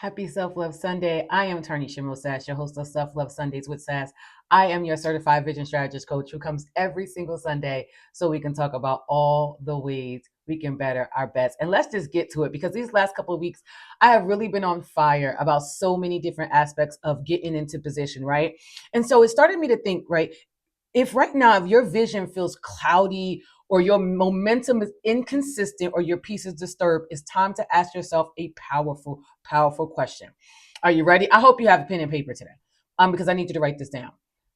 Happy Self Love Sunday. I am Tarnisha Sass, your host of Self Love Sundays with Sass. I am your certified vision strategist coach who comes every single Sunday so we can talk about all the ways we can better our best. And let's just get to it because these last couple of weeks, I have really been on fire about so many different aspects of getting into position, right? And so it started me to think, right? If right now, if your vision feels cloudy or your momentum is inconsistent or your peace is disturbed, it's time to ask yourself a powerful, powerful question. Are you ready? I hope you have a pen and paper today, because I need you to write this down.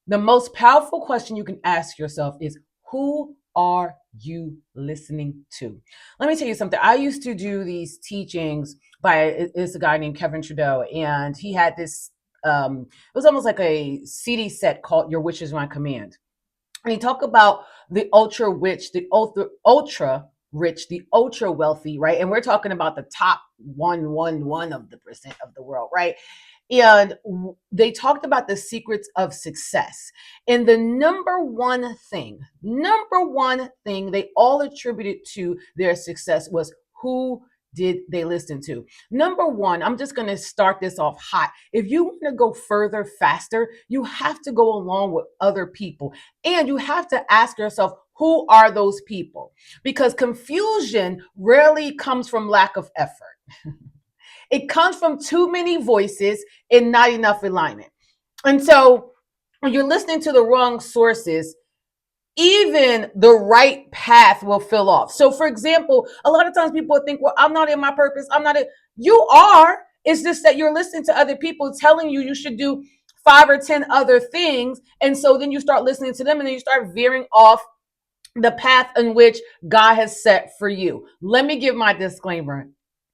The most powerful question you can ask yourself is, who are you listening to? Let me tell you something. I used to do these teachings by it's a guy named Kevin Trudeau, and he had this. It was almost like a CD set called "Your Wish Is My Command." And he talked about the ultra rich, the ultra rich, the ultra wealthy, right? And we're talking about the top 1 of the percent of the world, right? And they talked about the secrets of success. And the number one thing they all attributed to their success was who did they listen to? Number one, I'm just going to start this off hot. If you want to go further faster, you have to go along with other people. And you have to ask yourself, who are those people? Because confusion rarely comes from lack of effort. It comes from too many voices and not enough alignment. And so when you're listening to the wrong sources, even the right path will fill off. So, for example, a lot of times people think, well, I'm not in my purpose. You are. It's just that you're listening to other people telling you you should do 5 or 10 other things. And so then you start listening to them and then you start veering off the path in which God has set for you. Let me give my disclaimer.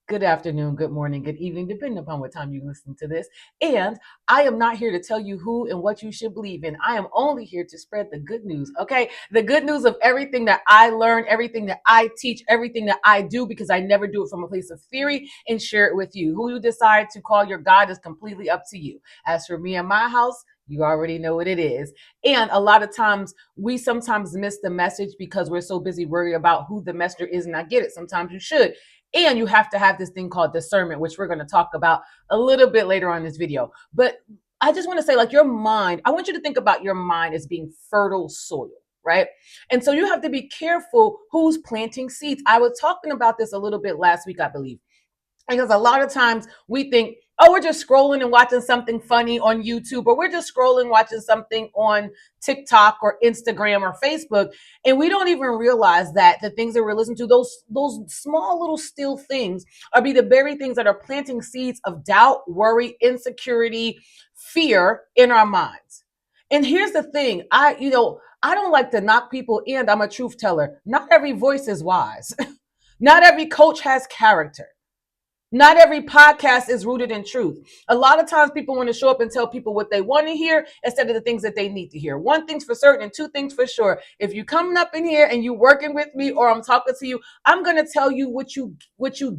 Good afternoon, good morning, good evening, depending upon what time you listen to this. And I am not here to tell you who and what you should believe in. I am only here to spread the good news, okay? The good news of everything that I learn, everything that I teach, everything that I do, because I never do it from a place of theory, and share it with you. Who you decide to call your God is completely up to you. As for me and my house, you already know what it is. And a lot of times we sometimes miss the message because we're so busy worried about who the messenger is. And I get it. Sometimes you should. And you have to have this thing called discernment, which we're going to talk about a little bit later on in this video. But I just want to say, like, your mind, I want you to think about your mind as being fertile soil, right? And so you have to be careful who's planting seeds. I was talking about this a little bit last week, I believe. Because a lot of times we think, oh, we're just scrolling and watching something funny on YouTube, or we're just scrolling, watching something on TikTok or Instagram or Facebook. And we don't even realize that the things that we're listening to, those small little still things are be the very things that are planting seeds of doubt, worry, insecurity, fear in our minds. And here's the thing, I don't like to knock people, and I'm a truth teller. Not every voice is wise. Not every coach has character. Not every podcast is rooted in truth. A lot of times people want to show up and tell people what they want to hear instead of the things that they need to hear. One thing's for certain and two things for sure. If you coming up in here and you working with me or I'm talking to you, I'm going to tell you what you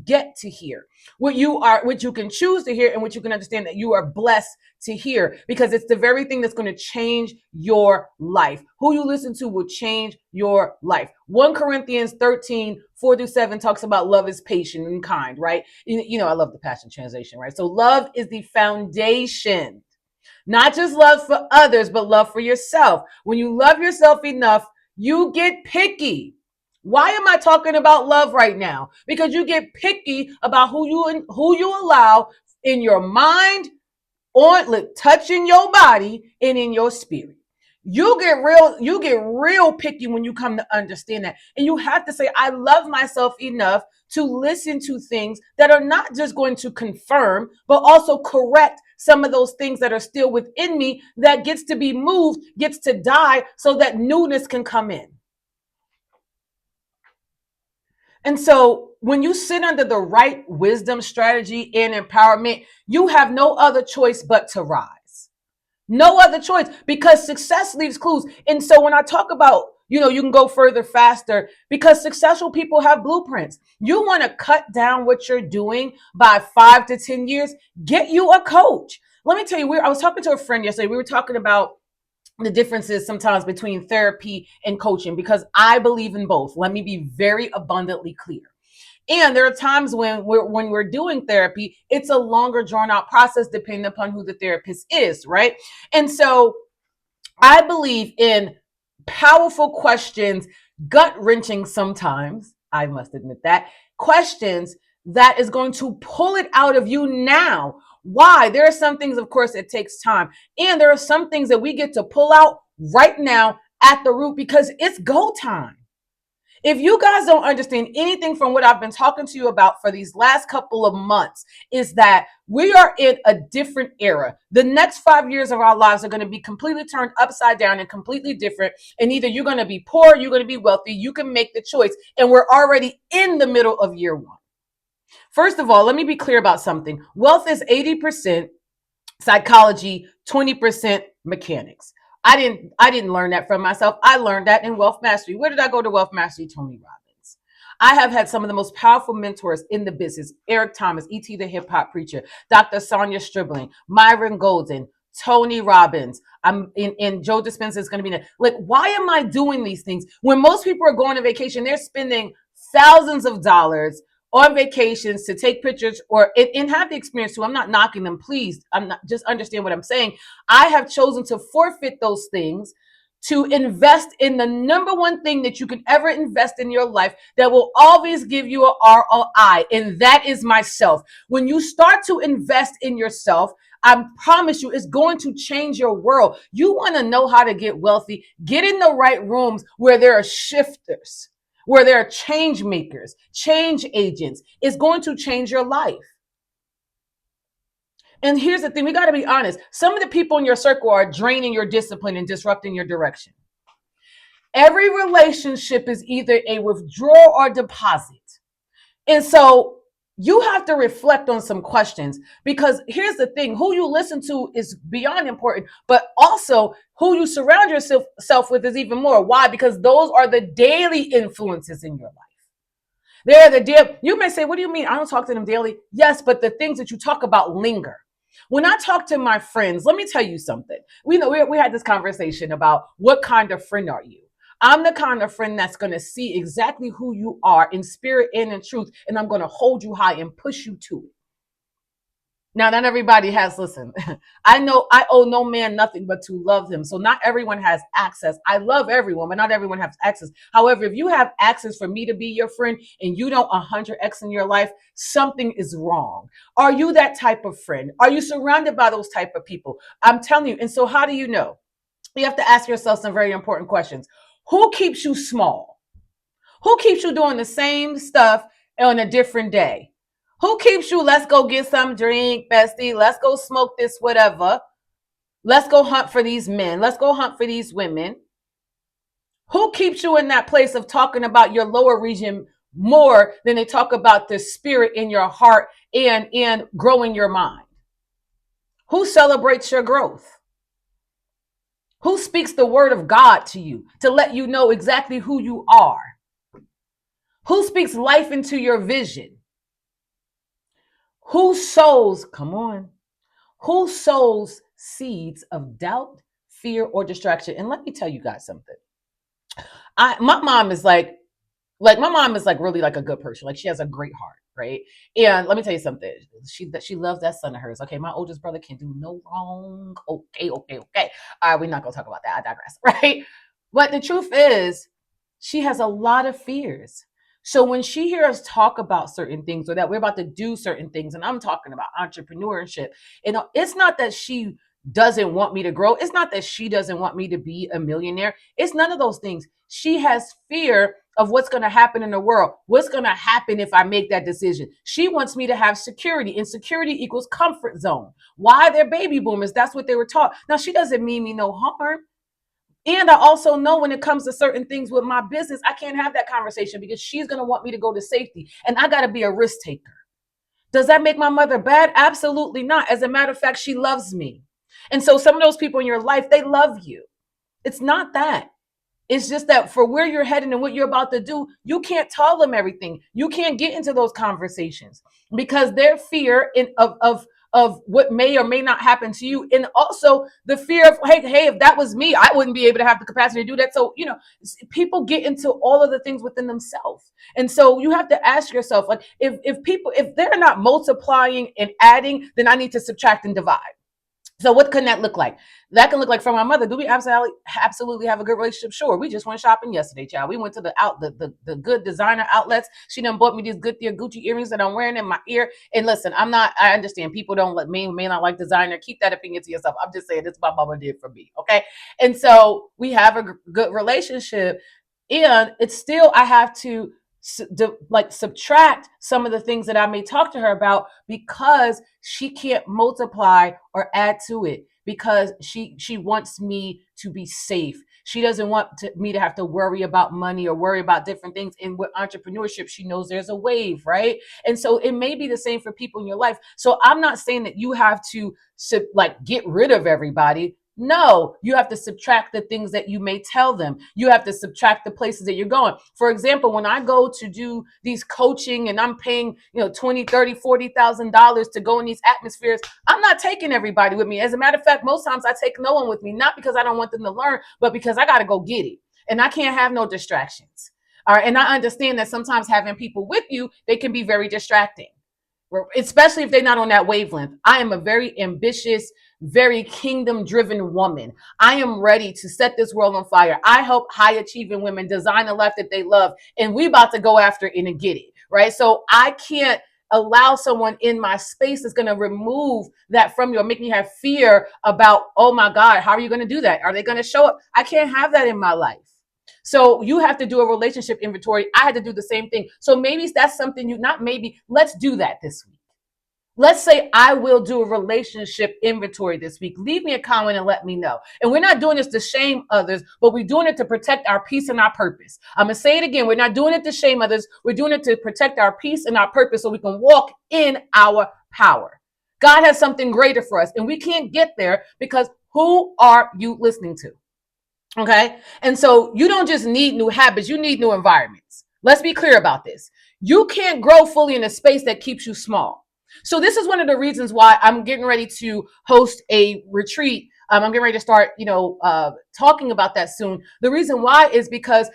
get to hear, what you can choose to hear and what you can understand that you are blessed to hear, because it's the very thing that's going to change your life. Who you listen to will change your life. 1 Corinthians 13:4-7 talks about love is patient and kind, right? I love the Passion Translation, right? So love is the foundation, not just love for others, but love for yourself. When you love yourself enough, you get picky. Why am I talking about love right now? Because you get picky about who you allow in your mind, on touching your body and in your spirit. You get real picky when you come to understand that. And you have to say, I love myself enough to listen to things that are not just going to confirm, but also correct some of those things that are still within me that gets to be moved, gets to die so that newness can come in. And so when you sit under the right wisdom, strategy, and empowerment, you have no other choice but to rise. No other choice, because success leaves clues. And so when I talk about, you can go further faster because successful people have blueprints. You want to cut down what you're doing by 5 to 10 years, get you a coach. Let me tell you, I was talking to a friend yesterday. We were talking about the differences sometimes between therapy and coaching because I believe in both. Let me be very abundantly clear. And there are times when we're doing therapy, it's a longer drawn out process depending upon who the therapist is, right? And so I believe in powerful questions, gut wrenching sometimes, I must admit that, questions that is going to pull it out of you now. Why? There are some things, of course, it takes time. And there are some things that we get to pull out right now at the root because it's go time. If you guys don't understand anything from what I've been talking to you about for these last couple of months, is that we are in a different era. The next 5 years of our lives are going to be completely turned upside down and completely different. And either you're going to be poor, you're going to be wealthy. You can make the choice. And we're already in the middle of year one. First of all, let me be clear about something. Wealth is 80% psychology, 20% mechanics. I didn't learn that from myself. I learned that in Wealth Mastery. Where did I go to Wealth Mastery? Tony Robbins. I have had some of the most powerful mentors in the business. Eric Thomas, E.T. the hip hop preacher, Dr. Sonia Stribling, Myron Golden, Tony Robbins. I'm in Joe Dispenza is going to be there. Like, why am I doing these things? When most people are going on vacation, they're spending thousands of dollars on vacations to take pictures and have the experience too. I'm not knocking them, please. I'm not, just understand what I'm saying. I have chosen to forfeit those things to invest in the number one thing that you can ever invest in your life that will always give you a ROI, and that is myself. When you start to invest in yourself, I promise you, it's going to change your world. You want to know how to get wealthy? Get in the right rooms where there are shifters, where there are change makers, change agents. It's going to change your life. And here's the thing, we got to be honest. Some of the people in your circle are draining your discipline and disrupting your direction. Every relationship is either a withdrawal or deposit. And so you have to reflect on some questions, because here's the thing, who you listen to is beyond important, but also who you surround yourself with is even more. Why? Because those are the daily influences in your life. They're the deal. You may say, what do you mean? I don't talk to them daily. Yes, but the things that you talk about linger. When I talk to my friends, let me tell you something. We had this conversation about what kind of friend are you? I'm the kind of friend that's going to see exactly who you are in spirit and in truth, and I'm going to hold you high and push you to it. Now, not everybody has, listen, I know I owe no man nothing but to love him. So not everyone has access. I love everyone, but not everyone has access. However, if you have access for me to be your friend and you don't 100x in your life, something is wrong. Are you that type of friend? Are you surrounded by those type of people? I'm telling you. And so how do you know? You have to ask yourself some very important questions. Who keeps you small? Who keeps you doing the same stuff on a different day? Who keeps you, let's go get some drink, bestie. Let's go smoke this, whatever. Let's go hunt for these men. Let's go hunt for these women. Who keeps you in that place of talking about your lower region more than they talk about the spirit in your heart and in growing your mind? Who celebrates your growth? Who speaks the word of God to you to let you know exactly who you are? Who speaks life into your vision? Who sows, come on, who sows seeds of doubt, fear, or distraction? And let me tell you guys something. My mom is like my mom is like really like a good person. Like she has a great heart, right? And let me tell you something. She loves that son of hers. Okay, my oldest brother can do no wrong. Okay. All right, we're not gonna talk about that. I digress, right? But the truth is, she has a lot of fears. So when she hears us talk about certain things or that we're about to do certain things, and I'm talking about entrepreneurship, it's not that she doesn't want me to grow. It's not that she doesn't want me to be a millionaire. It's none of those things. She has fear of what's going to happen in the world. What's going to happen if I make that decision? She wants me to have security, and security equals comfort zone. Why? They're baby boomers. That's what they were taught. Now, she doesn't mean me no harm. And I also know when it comes to certain things with my business, I can't have that conversation because she's going to want me to go to safety, and I got to be a risk taker. Does that make my mother bad? Absolutely not. As a matter of fact, she loves me. And so some of those people in your life, they love you. It's not that. It's just that for where you're heading and what you're about to do, you can't tell them everything. You can't get into those conversations because their fear of what may or may not happen to you. And also the fear of, hey, if that was me, I wouldn't be able to have the capacity to do that. So, people get into all of the things within themselves. And so you have to ask yourself, like, if they're not multiplying and adding, then I need to subtract and divide. So what can that look like? That can look like, for my mother, do we absolutely have a good relationship? Sure. We just went shopping yesterday, child. We went to the good designer outlets. She done bought me these good Gucci earrings that I'm wearing in my ear. And listen, I understand people don't may not like designer. Keep that opinion to yourself. I'm just saying this is what my mama did for me. Okay. And so we have a good relationship. And it's still, I have to subtract some of the things that I may talk to her about, because she can't multiply or add to it, because she wants me to be safe. She doesn't want me to have to worry about money or worry about different things. And with entrepreneurship, she knows there's a wave, right? And so it may be the same for people in your life. So I'm not saying that you have to get rid of everybody. No, you have to subtract the things that you may tell them. You have to subtract the places that you're going. For example, when I go to do these coaching and I'm paying, 20, 30, $40,000 to go in these atmospheres, I'm not taking everybody with me. As a matter of fact, most times I take no one with me, not because I don't want them to learn, but because I got to go get it. And I can't have no distractions. All right. And I understand that sometimes having people with you, they can be very distracting, especially if they're not on that wavelength. I am a very ambitious, very kingdom driven woman. I am ready to set this world on fire. I help high achieving women design a life that they love, and we about to go after it and get it, right? So I can't allow someone in my space that's going to remove that from you or make me have fear about, oh my God, how are you going to do that? Are they going to show up? I can't have that in my life. So you have to do a relationship inventory. I had to do the same thing. So maybe that's something let's do that this week. Let's say I will do a relationship inventory this week. Leave me a comment and let me know. And we're not doing this to shame others, but we're doing it to protect our peace and our purpose. I'm going to say it again. We're not doing it to shame others. We're doing it to protect our peace and our purpose so we can walk in our power. God has something greater for us, and we can't get there because who are you listening to? Okay. And so you don't just need new habits, you need new environments. Let's be clear about this. You can't grow fully in a space that keeps you small. So this is one of the reasons why I'm getting ready to host a retreat. I'm getting ready to start, talking about that soon. The reason why is because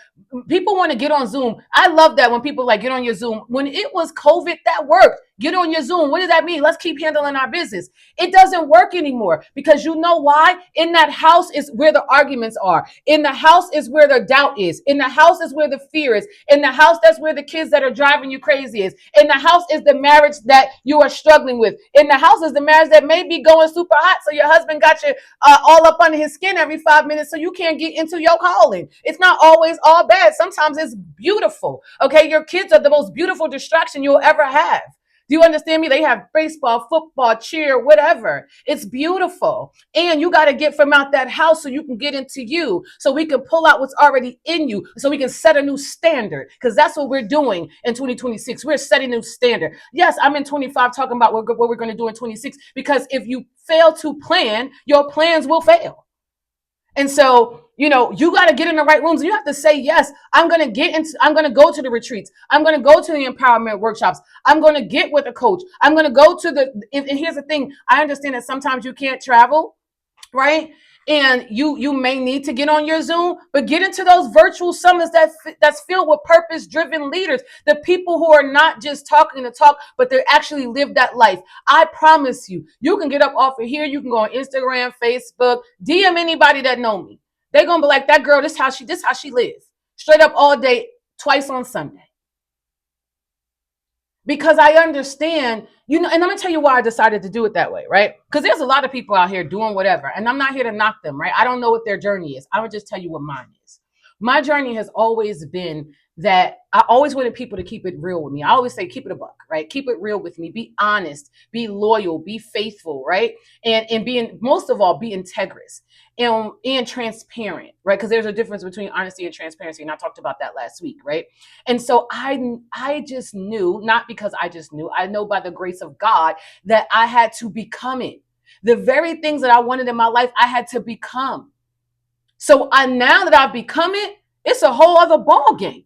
people want to get on Zoom. I love that when people get on your Zoom. When it was COVID, that worked. Get on your Zoom. What does that mean? Let's keep handling our business. It doesn't work anymore because you know why? In that house is where the arguments are. In the house is where the doubt is. In the house is where the fear is. In the house, that's where the kids that are driving you crazy is. In the house is the marriage that you are struggling with. In the house is the marriage that may be going super hot. So your husband got you all up under his skin every 5 minutes so you can't get into your calling. It's not always all bad. Sometimes it's beautiful. Okay. Your kids are the most beautiful distraction you'll ever have. Do you understand me? They have baseball, football, cheer, whatever. It's beautiful. And you got to get from out that house so you can get into you, so we can pull out what's already in you, so we can set a new standard, because that's what we're doing in 2026. We're setting a new standard. Yes, I'm in 25 talking about what we're going to do in 26, because if you fail to plan, your plans will fail. And so, you got to get in the right rooms. You have to say, yes, I'm going to go to the retreats. I'm going to go to the empowerment workshops. I'm going to get with a coach. I'm going to go to and here's the thing. I understand that sometimes you can't travel, right? And you may need to get on your Zoom, but get into those virtual summits that's filled with purpose-driven leaders, the people who are not just talking the talk, but they actually live that life. I promise you, you can get up off of here. You can go on Instagram, Facebook, DM anybody that know me. They're gonna be like, that girl, this how she lives. Straight up all day, twice on Sunday. Because I understand, and I'm going to tell you why I decided to do it that way, right? Because there's a lot of people out here doing whatever, and I'm not here to knock them, right? I don't know what their journey is. I would just tell you what mine is. My journey has always been that I always wanted people to keep it real with me. I always say, keep it a buck, right? Keep it real with me. Be honest, be loyal, be faithful, right? And being, most of all, be integrous and transparent, right? Because there's a difference between honesty and transparency. And I talked about that last week, right? And so I just knew, not because I just knew, I know by the grace of God that I had to become it. The very things that I wanted in my life, I had to become. So now that I've become it, it's a whole other ball game.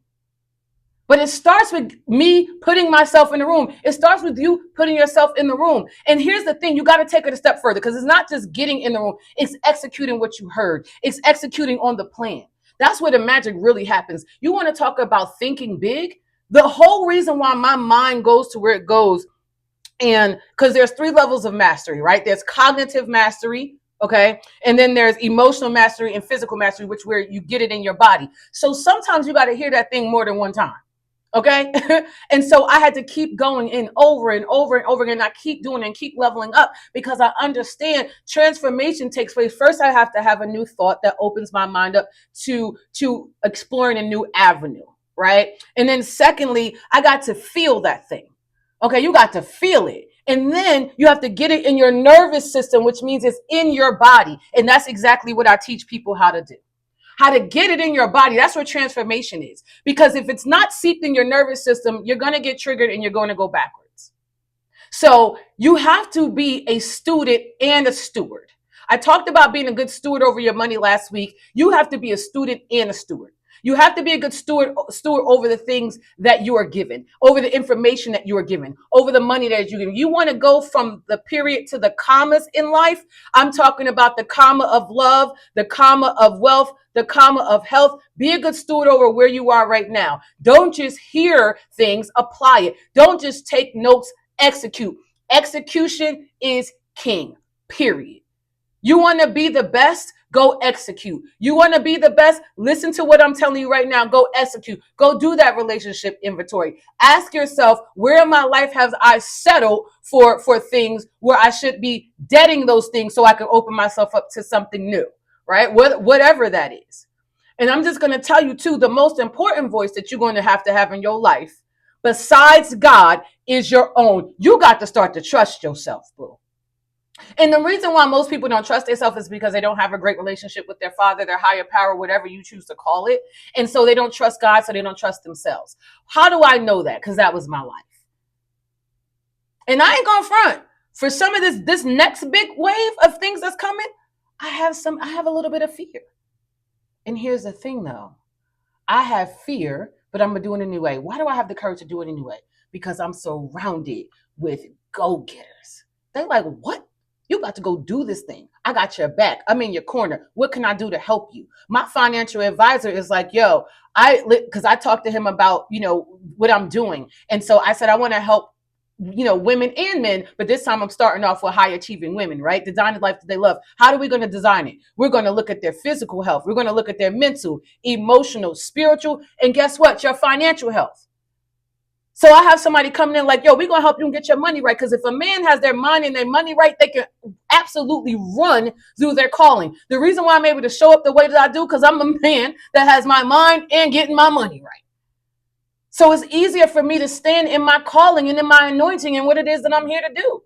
But it starts with me putting myself in the room. It starts with you putting yourself in the room. And here's the thing, you got to take it a step further, because it's not just getting in the room, it's executing what you heard, it's executing on the plan. That's where the magic really happens. You want to talk about thinking big? The whole reason why my mind goes to where it goes, and because there's 3 levels of mastery, right? There's cognitive mastery, okay? And then there's emotional mastery and physical mastery, which where you get it in your body. So sometimes you got to hear that thing more than one time. Okay. And so I had to keep going in over and over and over again. I keep doing and keep leveling up, because I understand transformation takes place. First, I have to have a new thought that opens my mind up to exploring a new avenue. Right. And then secondly, I got to feel that thing. Okay. You got to feel it. And then you have to get it in your nervous system, which means it's in your body. And that's exactly what I teach people how to do. How to get it in your body. That's what transformation is. Because if it's not seeped in your nervous system, you're going to get triggered and you're going to go backwards. So you have to be a student and a steward. I talked about being a good steward over your money last week. You have to be a student and a steward. You have to be a good steward over the things that you are given, over the information that you are given, over the money that you're given. You want to go from the period to the commas in life. I'm talking about the comma of love, the comma of wealth, the comma of health. Be a good steward over where you are right now. Don't just hear things, apply it. Don't just take notes, execute. Execution is king, period. You want to be the best? Go execute. You want to be the best? Listen to what I'm telling you right now. Go execute. Go do that relationship inventory. Ask yourself, where in my life have I settled for things where I should be deading those things so I can open myself up to something new, right? Whatever that is. And I'm just going to tell you too, the most important voice that you're going to have in your life, besides God, is your own. You got to start to trust yourself, boo. And the reason why most people don't trust themselves is because they don't have a great relationship with their father, their higher power, whatever you choose to call it. And so they don't trust God, so they don't trust themselves. How do I know that? Because that was my life. And I ain't gonna front. For some of this next big wave of things that's coming, I have a little bit of fear. And here's the thing though. I have fear, but I'm gonna do it anyway. Why do I have the courage to do it anyway? Because I'm surrounded with go-getters. They're like, what? You got to go do this thing. I got your back. I'm in your corner. What can I do to help you? My financial advisor is like, yo, because I talked to him about, what I'm doing. And so I said, I want to help, women and men, but this time I'm starting off with high achieving women, right? Design the life that they love. How are we going to design it? We're going to look at their physical health. We're going to look at their mental, emotional, spiritual, and guess what? Your financial health. So I have somebody coming in like, yo, we're going to help you get your money right. Because if a man has their mind and their money right, they can absolutely run through their calling. The reason why I'm able to show up the way that I do, because I'm a man that has my mind and getting my money right. So it's easier for me to stand in my calling and in my anointing and what it is that I'm here to do.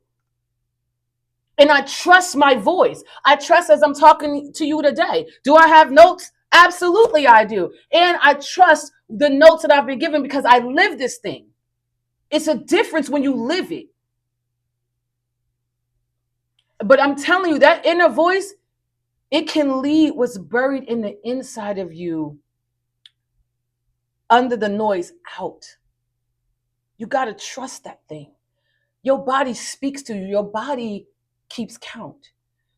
And I trust my voice. I trust as I'm talking to you today. Do I have notes? Absolutely, I do. And I trust the notes that I've been given because I live this thing. It's a difference when you live it. But I'm telling you, that inner voice, it can lead what's buried in the inside of you under the noise out. You got to trust that thing. Your body speaks to you. Your body keeps count.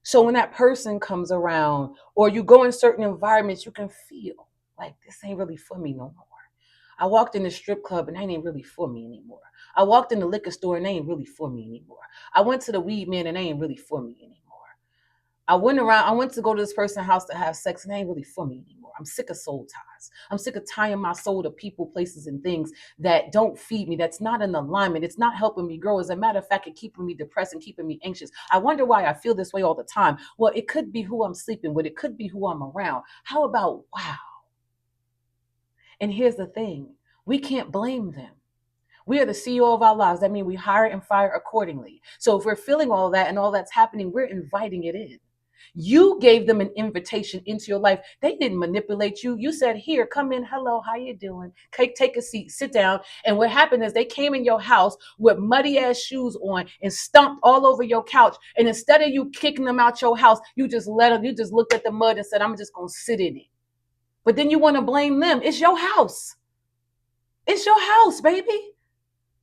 So when that person comes around or you go in certain environments, you can feel like this ain't really for me no more. I walked in the strip club and that ain't really for me anymore. I walked in the liquor store and they ain't really for me anymore. I went to the weed man and they ain't really for me anymore. I went to go to this person's house to have sex and they ain't really for me anymore. I'm sick of soul ties. I'm sick of tying my soul to people, places, and things that don't feed me, that's not in alignment. It's not helping me grow. As a matter of fact, it's keeping me depressed and keeping me anxious. I wonder why I feel this way all the time. Well, it could be who I'm sleeping with. It could be who I'm around. How about wow? And here's the thing. We can't blame them. We are the CEO of our lives. That means we hire and fire accordingly. So if we're feeling all that and all that's happening, we're inviting it in. You gave them an invitation into your life. They didn't manipulate you. You said, here, come in. Hello, how you doing? Take a seat, sit down. And what happened is they came in your house with muddy ass shoes on and stomped all over your couch. And instead of you kicking them out your house, you just looked at the mud and said, I'm just going to sit in it. But then you want to blame them. It's your house. It's your house, baby.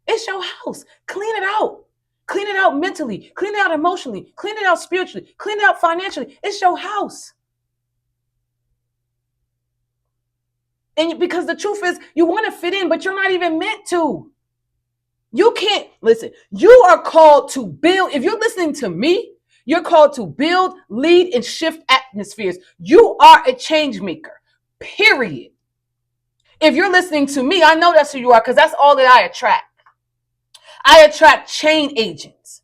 It's your house. Clean it out. Clean it out mentally. Clean it out emotionally. Clean it out spiritually. Clean it out financially. It's your house. And because the truth is, you want to fit in, but you're not even meant to. You can't listen. You are called to build. If you're listening to me, you're called to build, lead, and shift atmospheres. You are a change maker, period. If you're listening to me, I know that's who you are because that's all that I attract. I attract chain agents.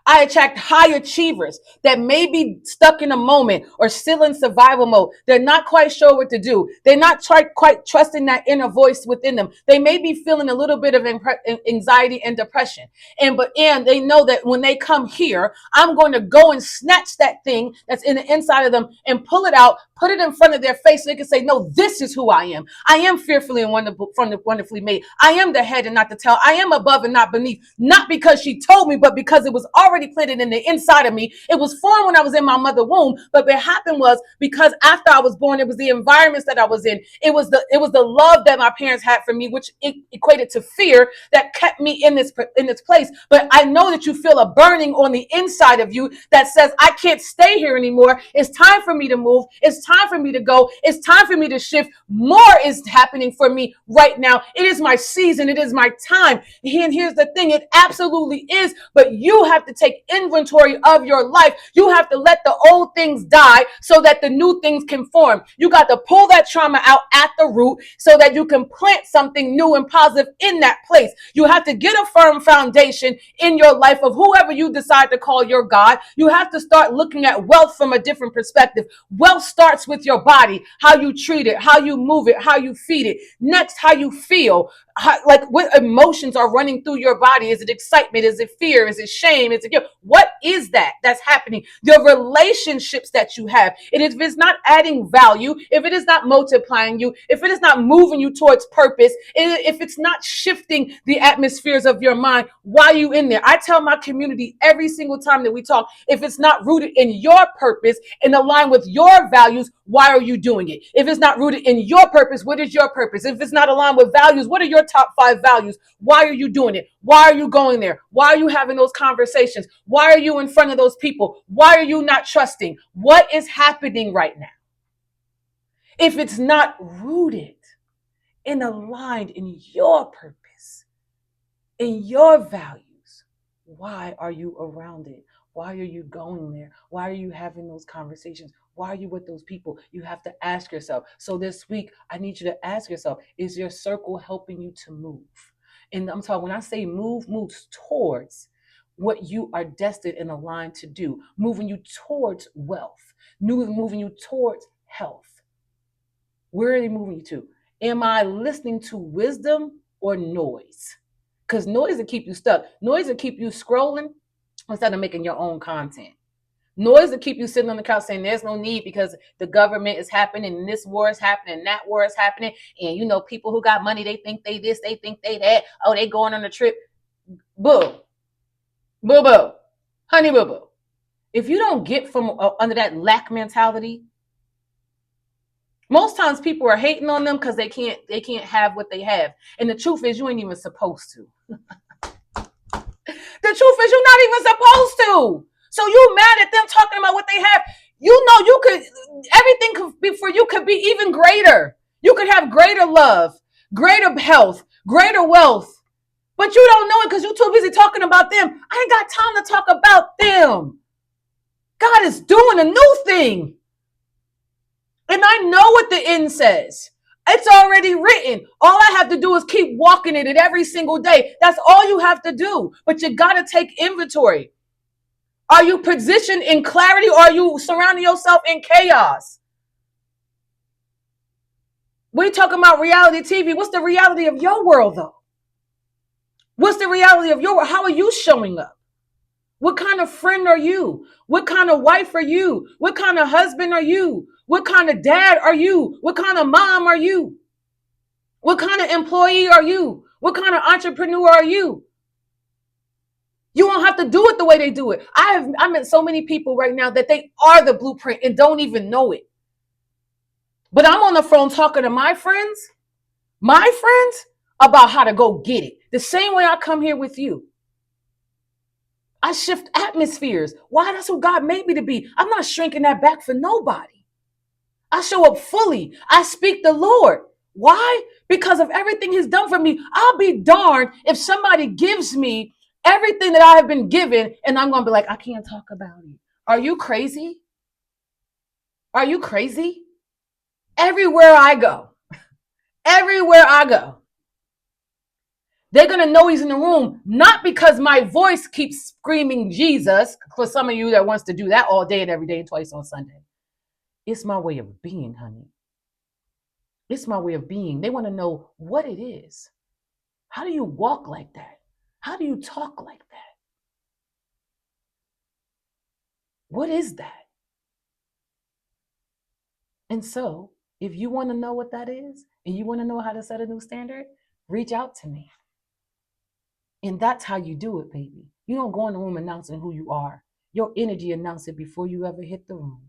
I attract high achievers that may be stuck in a moment or still in survival mode. They're not quite sure what to do. They're not quite trusting that inner voice within them. They may be feeling a little bit of anxiety and depression. And they know that when they come here, I'm going to go and snatch that thing that's in the inside of them and pull it out, put it in front of their face so they can say, no, this is who I am. I am fearfully and wonderfully made. I am the head and not the tail. I am above and not beneath. Not because she told me, but because it was already planted in the inside of me. It was formed when I was in my mother's womb. But what happened was because after I was born, it was the environments that I was in. It was the love that my parents had for me, which equated to fear that kept me in this place. But I know that you feel a burning on the inside of you that says, I can't stay here anymore. It's time for me to move. It's time for me to go. It's time for me to shift. More is happening for me right now. It is my season. It is my time. And here's the thing. It absolutely is. But you have to take inventory of your life. You have to let the old things die so that the new things can form. You got to pull that trauma out at the root so that you can plant something new and positive in that place. You have to get a firm foundation in your life of whoever you decide to call your God. You have to start looking at wealth from a different perspective. Wealth starts with your body, how you treat it, how you move it, how you feed it. Next, how you feel. Like what emotions are running through your body? Is it excitement? Is it fear? Is it shame? Is it guilt? What is that that's happening? Your relationships that you have. And if it's not adding value, if it is not multiplying you, if it is not moving you towards purpose, if it's not shifting the atmospheres of your mind, why are you in there? I tell my community every single time that we talk, if it's not rooted in your purpose and aligned with your values, why are you doing it? If it's not rooted in your purpose, what is your purpose? If it's not aligned with values, what are your top 5 values? Why are you doing it? Why are you going there? Why are you having those conversations? Why are you in front of those people? Why are you not trusting? What is happening right now? If it's not rooted and aligned in your purpose, in your values, why are you around it? Why are you going there? Why are you having those conversations? Why are you with those people? You have to ask yourself. So this week, I need you to ask yourself, is your circle helping you to move? And I'm talking, when I say move, moves towards what you are destined and aligned to do, moving you towards wealth, moving you towards health. Where are they moving you to? Am I listening to wisdom or noise? Because noise will keep you stuck. Noise will keep you scrolling instead of making your own content. Noise will keep you sitting on the couch saying there's no need because the government is happening and this war is happening and that war is happening. And you know, people who got money, they think they this, they think they that. Oh, they going on a trip. Boo. Boo boo. Honey boo boo. If you don't get from under that lack mentality, most times people are hating on them because they can't have what they have. And the truth is you ain't even supposed to. The truth is you're not even supposed to. So you mad at them talking about what they have. You know you could, everything could be for you could be even greater. You could have greater love, greater health, greater wealth. But you don't know it because you're too busy talking about them. I ain't got time to talk about them. God is doing a new thing. And I know what the end says. It's already written. All I have to do is keep walking in it every single day. That's all you have to do. But you got to take inventory. Are you positioned in clarity or are you surrounding yourself in chaos? We're talking about reality TV. What's the reality of your world, though? What's the reality of your world? How are you showing up? What kind of friend are you? What kind of wife are you? What kind of husband are you? What kind of dad are you? What kind of mom are you? What kind of employee are you? What kind of entrepreneur are you? You won't have to do it the way they do it. I met so many people right now that they are the blueprint and don't even know it. But I'm on the phone talking to my friends. My friends, about how to go get it. The same way I come here with you. I shift atmospheres. Why? That's who God made me to be. I'm not shrinking that back for nobody. I show up fully. I speak the Lord. Why? Because of everything He's done for me. I'll be darned if somebody gives me everything that I have been given and I'm going to be like, I can't talk about it. Are you crazy? Are you crazy? Everywhere I go, everywhere I go, they're going to know He's in the room, not because my voice keeps screaming Jesus, for some of you that wants to do that all day and every day and twice on Sunday. It's my way of being, honey. It's my way of being. They want to know what it is. How do you walk like that? How do you talk like that? What is that? And so, if you want to know what that is and you want to know how to set a new standard, reach out to me. And that's how you do it, baby. You don't go in the room announcing who you are. Your energy announces it before you ever hit the room.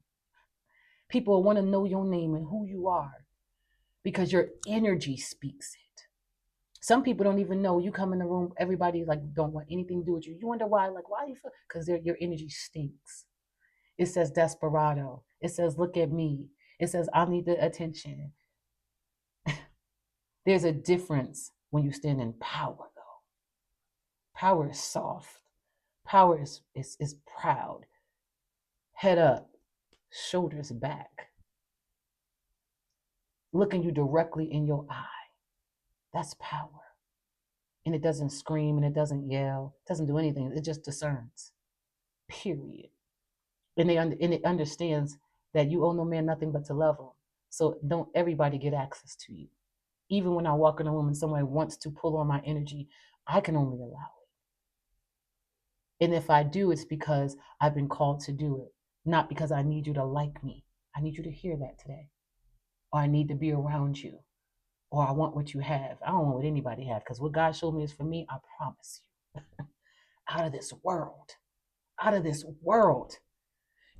People want to know your name and who you are because your energy speaks it. Some people don't even know. You come in the room, everybody like don't want anything to do with you. You wonder why? Like, why do you feel? Because your energy stinks. It says desperado. It says, look at me. It says, I need the attention. There's a difference when you stand in power, though. Power is soft. Power is proud. Head up, shoulders back. Looking you directly in your eye. That's power. And it doesn't scream and it doesn't yell. It doesn't do anything. It just discerns. Period. And it understands that you owe no man nothing but to love him. So don't everybody get access to you. Even when I walk in a room and somebody wants to pull on my energy, I can only allow it. And if I do, it's because I've been called to do it, not because I need you to like me. I need you to hear that today. Or I need to be around you. Or I want what you have. I don't want what anybody have, because what God showed me is for me, I promise you. Out of this world. Out of this world.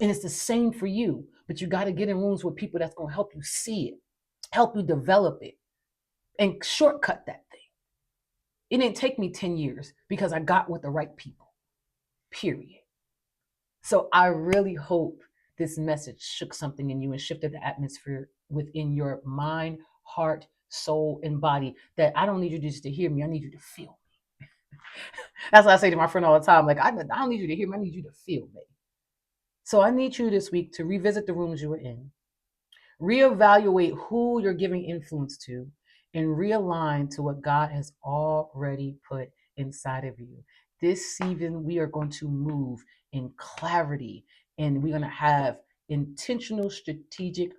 And it's the same for you. But you got to get in rooms with people that's going to help you see it, help you develop it, and shortcut that thing. It didn't take me 10 years because I got with the right people, period. So I really hope this message shook something in you and shifted the atmosphere within your mind, heart, soul, and body, that I don't need you just to hear me. I need you to feel me. That's what I say to my friend all the time. Like, I don't need you to hear me. I need you to feel me. So I need you this week to revisit the rooms you were in, reevaluate who you're giving influence to, and realign to what God has already put inside of you. This season, we are going to move in clarity, and we're going to have intentional, strategic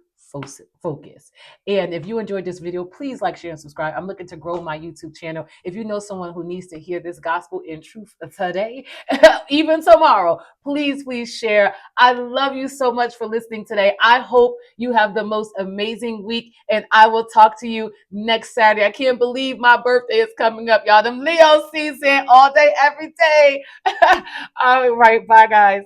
focus. And if you enjoyed this video, please like, share, and subscribe. I'm looking to grow my YouTube channel. If you know someone who needs to hear this gospel in truth today, even tomorrow, please share. I love you so much for listening today. I hope you have the most amazing week, and I will talk to you next Saturday. I can't believe my birthday is coming up, y'all. Them Leo season all day, every day. All right, bye, guys.